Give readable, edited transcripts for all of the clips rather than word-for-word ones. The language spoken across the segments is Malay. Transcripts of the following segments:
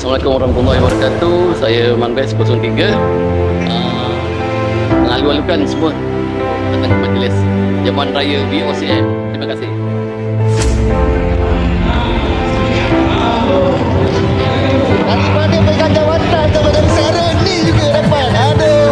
Assalamualaikum warahmatullahi wabarakatuh. Saya Manbes 03. Mengalu-alukan semua datang ke majlis Jamuan Raya BOCM. Terima kasih. Daripada pegang jawatan kepada negara ni juga dapat. Aduh.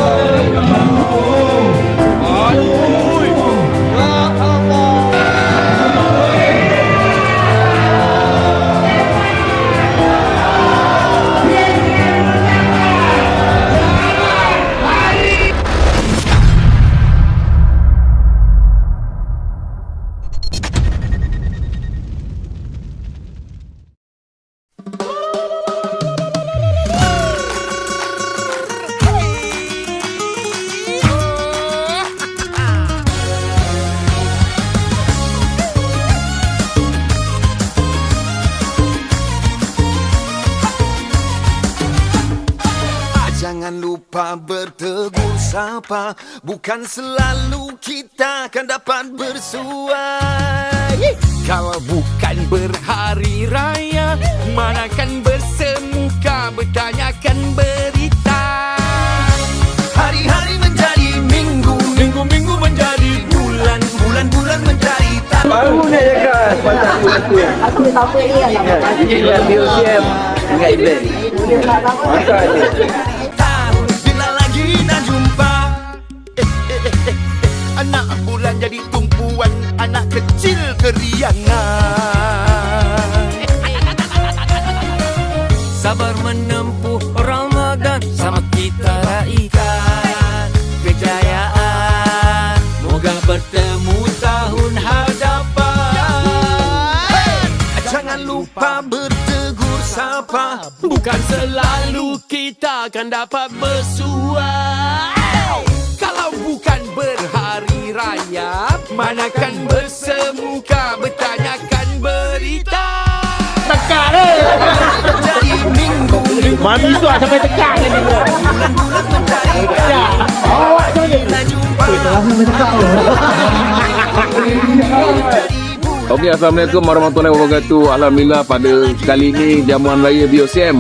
Jangan lupa bertegur sapa, bukan selalu kita akan dapat bersuai. Kalau bukan berhari raya, manakan bersemuka bertanyakan berita. Hari-hari menjadi minggu, Minggu-minggu menjadi bulan, bulan-bulan menjadi tahun. Baru nak cakap pasal aku. Aku apa ni lah. Iklan BOCM dengan event. Masa ni. Tahun bila lagi nak jumpa. anak bulan jadi tumpuan anak kecil keriangan. Sabar menempuh Ramadan, sama kita raikan kejayaan. Moga bertemu tahun hadapan. Jangan lupa bertegur sapa, Bukan selalu kita akan dapat bersuai. Kalau bukan berhari raya, manakan bersemuka bertanyakan berita. Tekak ni. jadi minggu, Mami tu sampai tekak ni. bulan-bulan menjadi tahun. Awak tu ni. Nak jumpa. Okey, Assalamualaikum warahmatullahi wabarakatuh. Alhamdulillah pada kali ini Jamuan Raya BOCM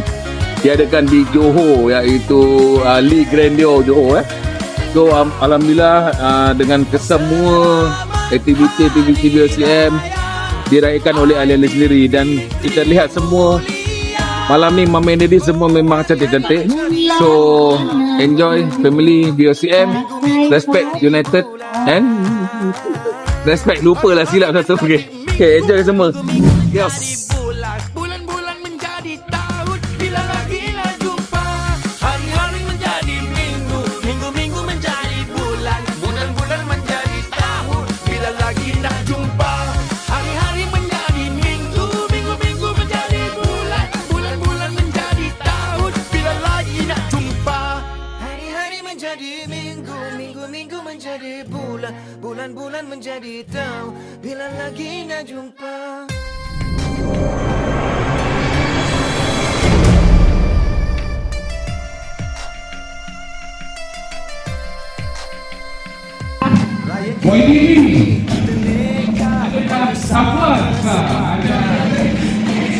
diadakan di Johor, iaitu Lee Grandeur Johor. So Alhamdulillah dengan kesemua aktiviti-aktiviti BOCM dirayakan oleh ahli-ahli sendiri, dan kita lihat semua malam ni Mama Dedi semua memang cantik-cantik. So enjoy family BOCM, respect united and respect, lupalah silap satu. Okay, enjoy semua. Yes. Bulan-bulan menjadi tahun, bila lagi nak jumpa. Hari-hari menjadi minggu, minggu-minggu menjadi bulan, bulan-bulan menjadi tahun, bila lagi nak jumpa. Hari-hari menjadi minggu, minggu-minggu menjadi bulan, bulan-bulan menjadi tahun, bila lagi nak jumpa. Hari-hari menjadi minggu, minggu-minggu menjadi bulan, bulan-bulan menjadi tahun, bila lagi nak jumpa. Boy ini sama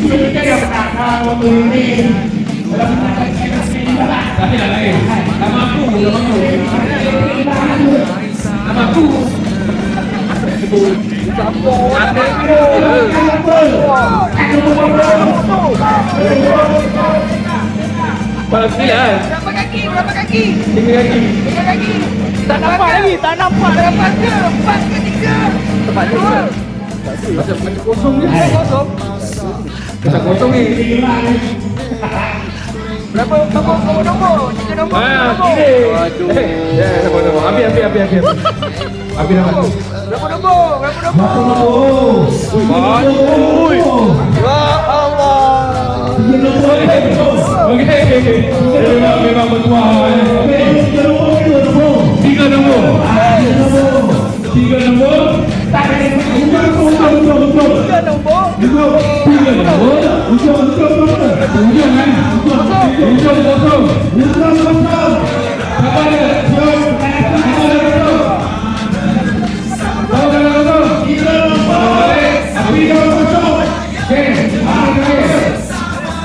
sudah yang pertama waktu ini dalam tapi dah lain nama aku Berapa kaki? 3 kaki. Tak nampak lagi. Dapat ke? 4 ke 3? Macam kosong ni. Macam kosong ni. Berapa nombor? 3 nombor. Kiri. Aduh. Ambil. Ambil dapat. Berapa nombor? Aduh. Ya Allah. Okey. Memang bertuah. Tiga nombor. Tak ada betul. 3 nombor.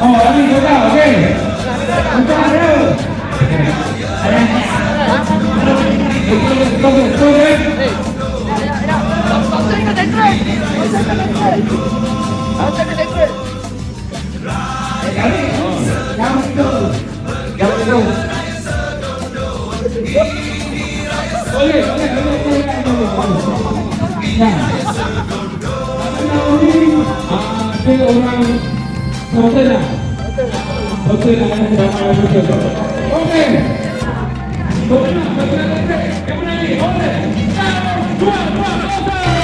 Oh, okey. Buka dia. Ada orang hotel lah. Hotel lah. Okey. Yang mana ni? Hotel. 1, 2, 3.